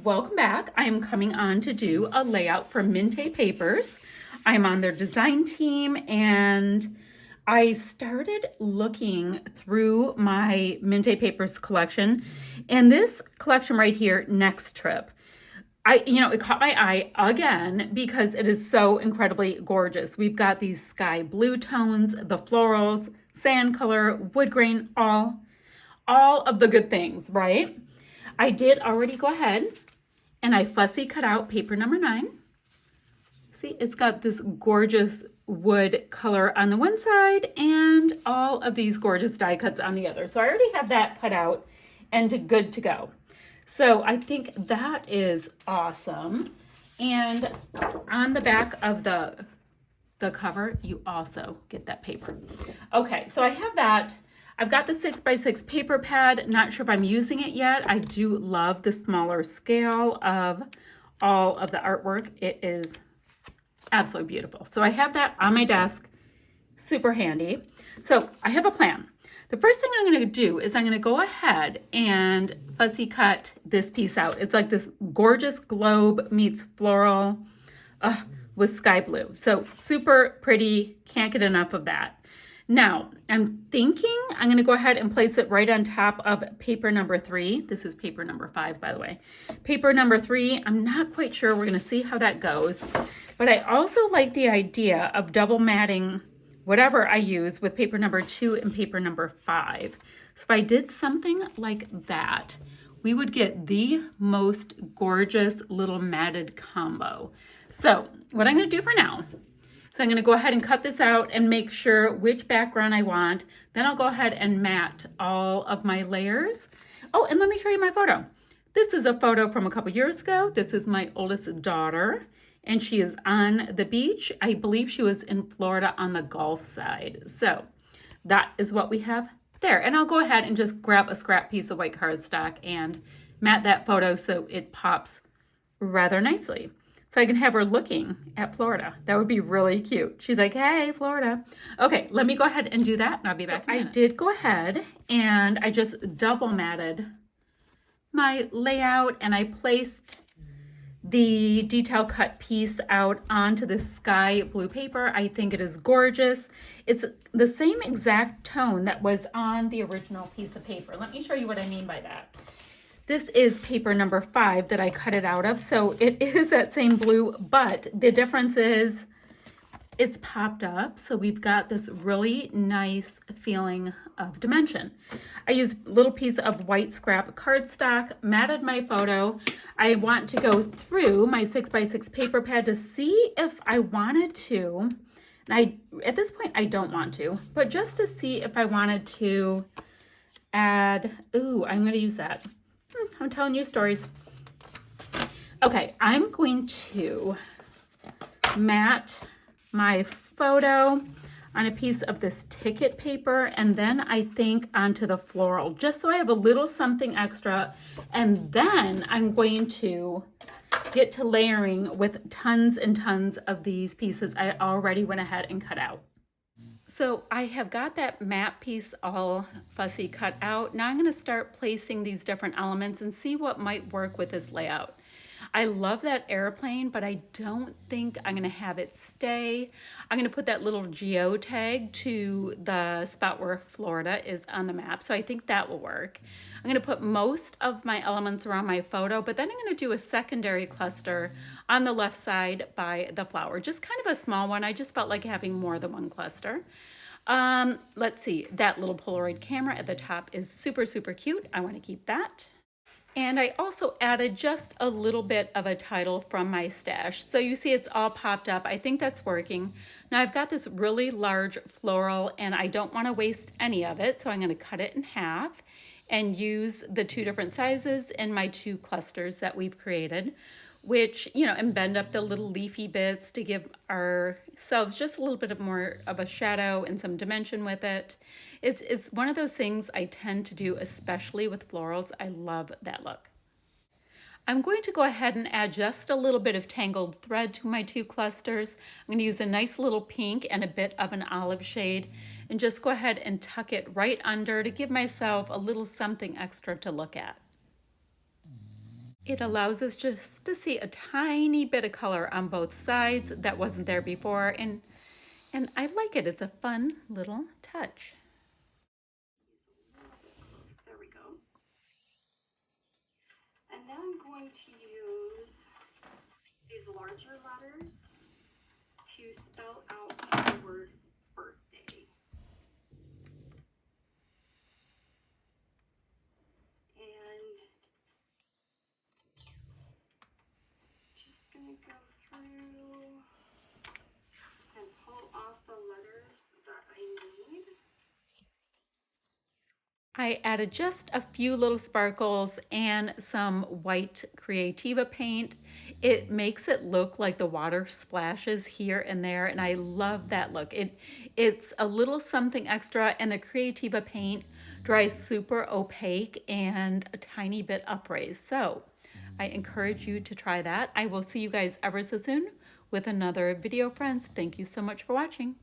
welcome back. I am coming on to do a layout for Mintay Papers. I'm on their design team and I started looking through my Mintay Papers collection, and this collection right here, Next Trip, it caught my eye again because it is so incredibly gorgeous. We've got these sky blue tones, the florals, sand color, wood grain, all of the good things, right? I did already go ahead and I fussy cut out paper number 9. See, it's got this gorgeous wood color on the one side and all of these gorgeous die cuts on the other. So I already have that cut out and good to go. So I think that is awesome. And on the back of the cover, you also get that paper. Okay, so I have that. I've got the 6x6 paper pad. Not sure if I'm using it yet. I do love the smaller scale of all of the artwork. It is absolutely beautiful. So I have that on my desk, super handy. So I have a plan. The first thing I'm going to do is I'm going to go ahead and fussy cut this piece out. It's like this gorgeous globe meets floral with sky blue. So super pretty, can't get enough of that. Now, I'm thinking I'm going to go ahead and place it right on top of paper number 3. This is paper number 5, by the way. Paper number 3, I'm not quite sure. We're going to see how that goes. But I also like the idea of double matting whatever I use with paper number 2 and paper number 5. So if I did something like that, we would get the most gorgeous little matted combo. So what I'm going to do for now, so I'm going to go ahead and cut this out and make sure which background I want. Then I'll go ahead and mat all of my layers. Oh, and let me show you my photo. This is a photo from a couple years ago. This is my oldest daughter, and she is on the beach. I believe she was in Florida on the Gulf side. So that is what we have there. And I'll go ahead and just grab a scrap piece of white cardstock and mat that photo so it pops rather nicely. So I can have her looking at Florida. That would be really cute. She's like, hey, Florida. Okay, let me go ahead and do that and I'll be back. I did go ahead and I just double matted my layout and I placed the detail cut piece out onto this sky blue paper. I think it is gorgeous. It's the same exact tone that was on the original piece of paper. Let me show you what I mean by that. This is paper number 5 that I cut it out of. So it is that same blue, but the difference is it's popped up. So we've got this really nice feeling of dimension. I used a little piece of white scrap cardstock, matted my photo. I want to go through my 6x6 paper pad to see if I wanted to, and at this point I don't want to, but just to see if I wanted to add, I'm going to use that. I'm telling you stories. Okay, I'm going to mat my photo on a piece of this ticket paper and then I think onto the floral, just so I have a little something extra. And then I'm going to get to layering with tons and tons of these pieces I already went ahead and cut out. So I have got that map piece all fussy cut out. Now I'm going to start placing these different elements and see what might work with this layout. I love that airplane, but I don't think I'm going to have it stay. I'm going to put that little geotag to the spot where Florida is on the map. So I think that will work. I'm going to put most of my elements around my photo, but then I'm going to do a secondary cluster on the left side by the flower. Just kind of a small one. I just felt like having more than one cluster. Let's see, that little Polaroid camera at the top is super, super cute. I want to keep that. And I also added just a little bit of a title from my stash. So you see it's all popped up. I think that's working. Now I've got this really large floral and I don't want to waste any of it. So I'm going to cut it in half and use the 2 different sizes in my 2 clusters that we've created, which, and bend up the little leafy bits to give ourselves just a little bit more of a shadow and some dimension with it. It's one of those things I tend to do, especially with florals. I love that look. I'm going to go ahead and add just a little bit of tangled thread to my 2 clusters. I'm going to use a nice little pink and a bit of an olive shade and just go ahead and tuck it right under to give myself a little something extra to look at. It allows us just to see a tiny bit of color on both sides that wasn't there before, and I like it. It's a fun little touch. There we go. And now I'm going to use these larger letters to spell out the word birthday. And just gonna go through and pull off the letters that I need. I added just a few little sparkles and some white Kreativa paint. It makes it look like the water splashes here and there, and I love that look. It's a little something extra, and the Kreativa paint dries super opaque and a tiny bit upraised. So I encourage you to try that. I will see you guys ever so soon with another video, friends. Thank you so much for watching.